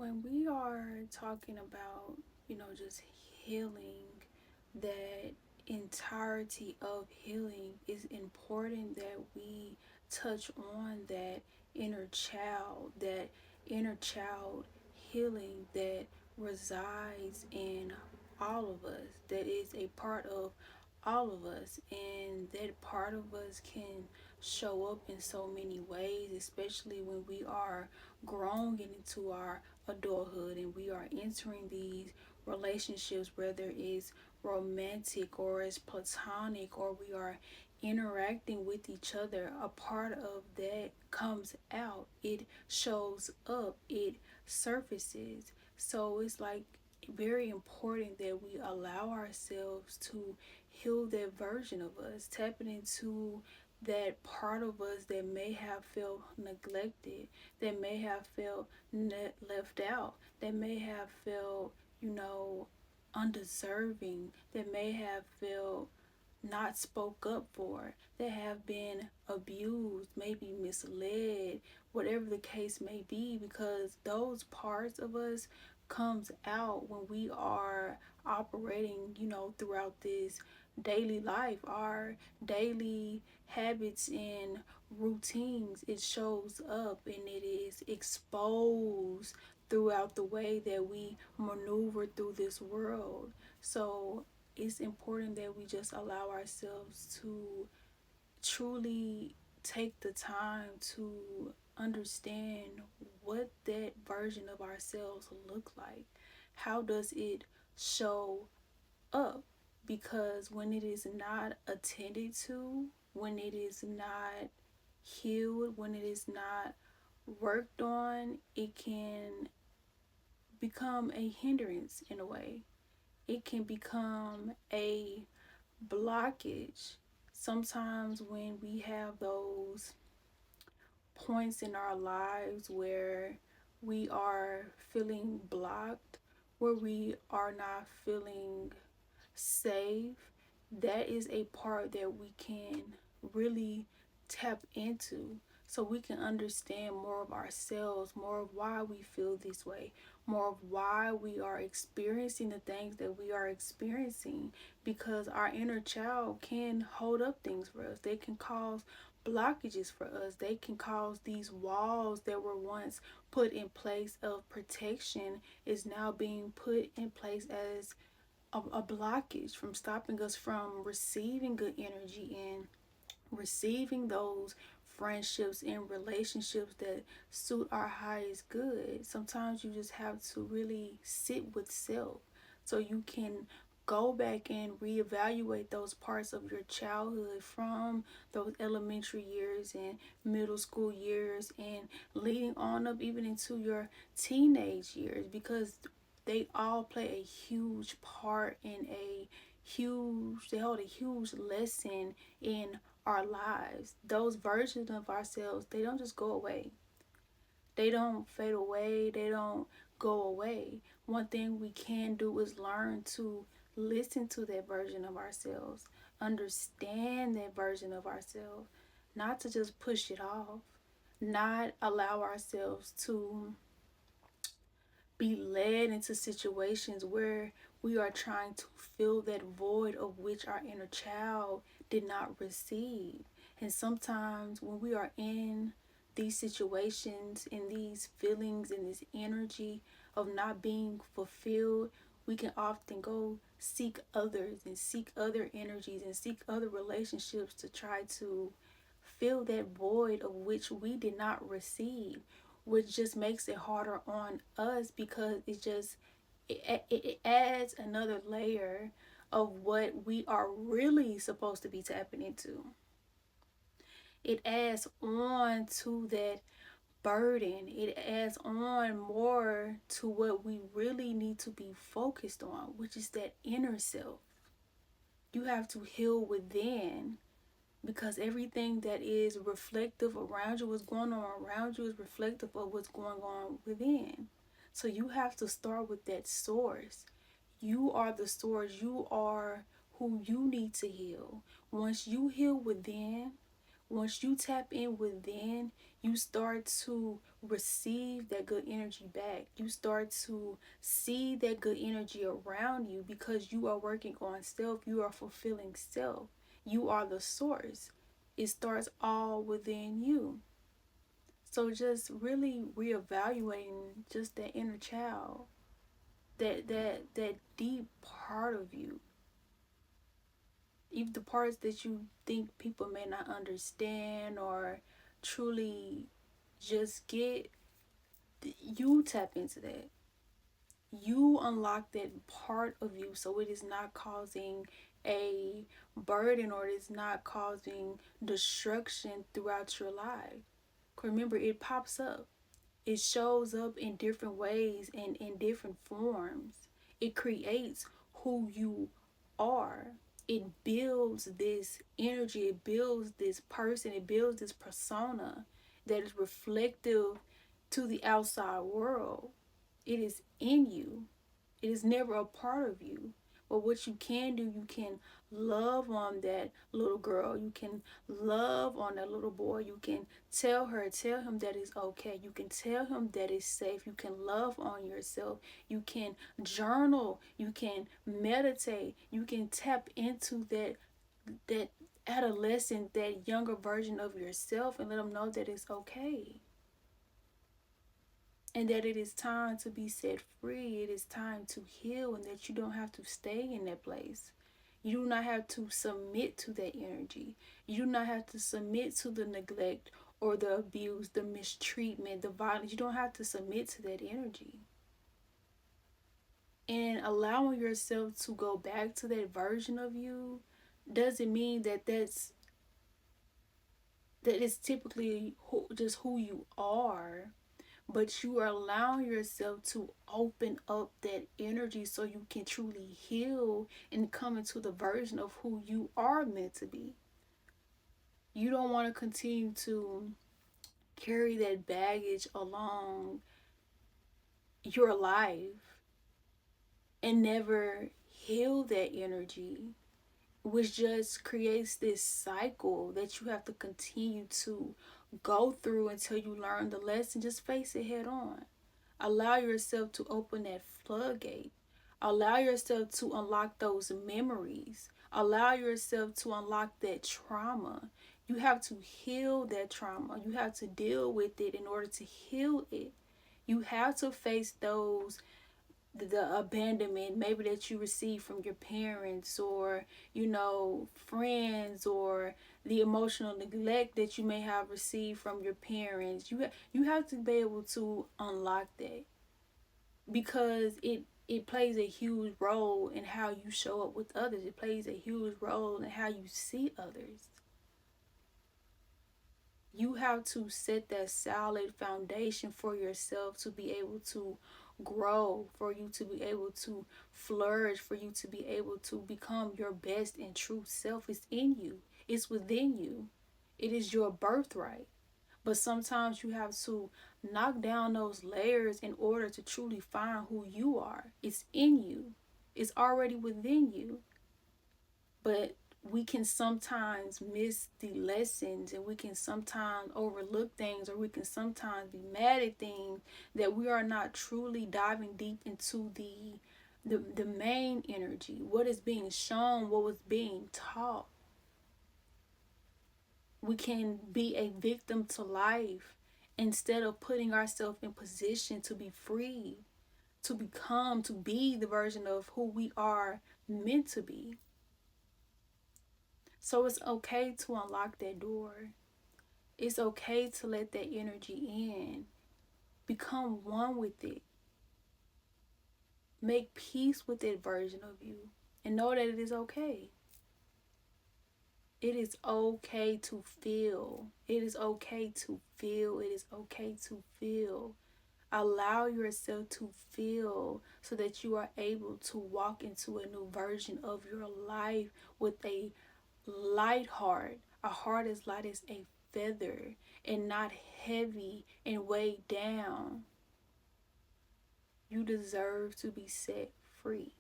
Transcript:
When we are talking about, just healing, that entirety of healing is important that we touch on that inner child healing that resides in all of us, that is a part of all of us, and that part of us can show up in so many ways, especially when we are growing into our adulthood and we are entering these relationships, whether it's romantic or it's platonic, or we are interacting with each other. A part of that comes out, it shows up, it surfaces. So it's like very important that we allow ourselves to heal that version of us, tapping into that part of us that may have felt neglected, that may have felt left out, that may have felt, undeserving, that may have felt not spoke up for, that have been abused, maybe misled, whatever the case may be, because those parts of us comes out when we are operating, throughout this daily life, our daily habits and routines. It shows up and it is exposed throughout the way that we maneuver through this world. So it's important that we just allow ourselves to truly take the time to understand what that version of ourselves look like. How does it show up? Because when it is not attended to, when it is not healed, when it is not worked on, it can become a hindrance in a way. It can become a blockage. Sometimes when we have those points in our lives where we are feeling blocked, where we are not feeling safe, that is a part that we can really tap into, so we can understand more of ourselves, more of why we feel this way, more of why we are experiencing the things that we are experiencing, because our inner child can hold up things for us. They can cause blockages for us. They can cause these walls that were once put in place of protection is now being put in place as a blockage from stopping us from receiving good energy and receiving those friendships and relationships that suit our highest good. Sometimes you just have to really sit with self so you can go back and reevaluate those parts of your childhood, from those elementary years and middle school years and leading on up even into your teenage years, because they all play a huge part in they hold a huge lesson in our lives. Those versions of ourselves, they don't just go away. They don't fade away. They don't go away. One thing we can do is learn to listen to that version of ourselves, understand that version of ourselves, not to just push it off, not allow ourselves to be led into situations where we are trying to fill that void of which our inner child did not receive. And sometimes when we are in these situations, in these feelings, in this energy of not being fulfilled, we can often go seek others and seek other energies and seek other relationships to try to fill that void of which we did not receive, which just makes it harder on us, because it adds another layer of what we are really supposed to be tapping into. It adds on to that burden. It adds on more to what we really need to be focused on, which is that inner self. You have to heal within, because everything that is reflective around you, what's going on around you, is reflective of what's going on within. So you have to start with that source. You are the source. You are who you need to heal. Once you heal within, Once you tap in within, you start to receive that good energy back. You start to see that good energy around you because you are working on self. You are fulfilling self. You are the source. It starts all within you. So just really reevaluating just that inner child, that deep part of you, even the parts that you think people may not understand or truly just get, you tap into that. You unlock that part of you so it is not causing a burden or it is not causing destruction throughout your life. Remember, it pops up. It shows up in different ways and in different forms. It creates who you are. It builds this energy, it builds this person, it builds this persona that is reflective to the outside world. It is in you. It is never a part of you. But what you can do, you can love on that little girl. You can love on that little boy. You can tell him that it's okay. You can tell him that it's safe. You can love on yourself. You can journal. You can meditate. You can tap into that adolescent, that younger version of yourself and let them know that it's okay and that it is time to be set free. It is time to heal, and that you don't have to stay in that place. You do not have to submit to that energy. You do not have to submit to the neglect or the abuse, the mistreatment, the violence. You don't have to submit to that energy. And allowing yourself to go back to that version of you doesn't mean that that is typically just who you are, but you are allowing yourself to open up that energy so you can truly heal and come into the version of who you are meant to be. You don't want to continue to carry that baggage along your life and never heal that energy, which just creates this cycle that you have to continue to go through until you learn the lesson. Just face it head on. Allow yourself to open that floodgate. Allow yourself to unlock those memories. Allow yourself to unlock that trauma. You have to heal that trauma. You have to deal with it in order to heal it. You have to face those, the abandonment maybe that you receive from your parents, or friends, or the emotional neglect that you may have received from your parents. You have to be able to unlock that, because it plays a huge role in how you show up with others. It plays a huge role in how you see others. You have to set that solid foundation for yourself to be able to grow, for you to be able to flourish, for you to be able to become your best and true self. It's in you, it's within you, it is your birthright. But sometimes you have to knock down those layers in order to truly find who you are. It's in you, it's already within you. But we can sometimes miss the lessons, and we can sometimes overlook things, or we can sometimes be mad at things, that we are not truly diving deep into the main energy, what is being shown, what was being taught. We can be a victim to life instead of putting ourselves in position to be free, to become, to be the version of who we are meant to be. So it's okay to unlock that door. It's okay to let that energy in. Become one with it. Make peace with that version of you. And know that it is okay. It is okay to feel. It is okay to feel. It is okay to feel. Allow yourself to feel so that you are able to walk into a new version of your life with a light heart, a heart as light as a feather, and not heavy and weighed down. You deserve to be set free.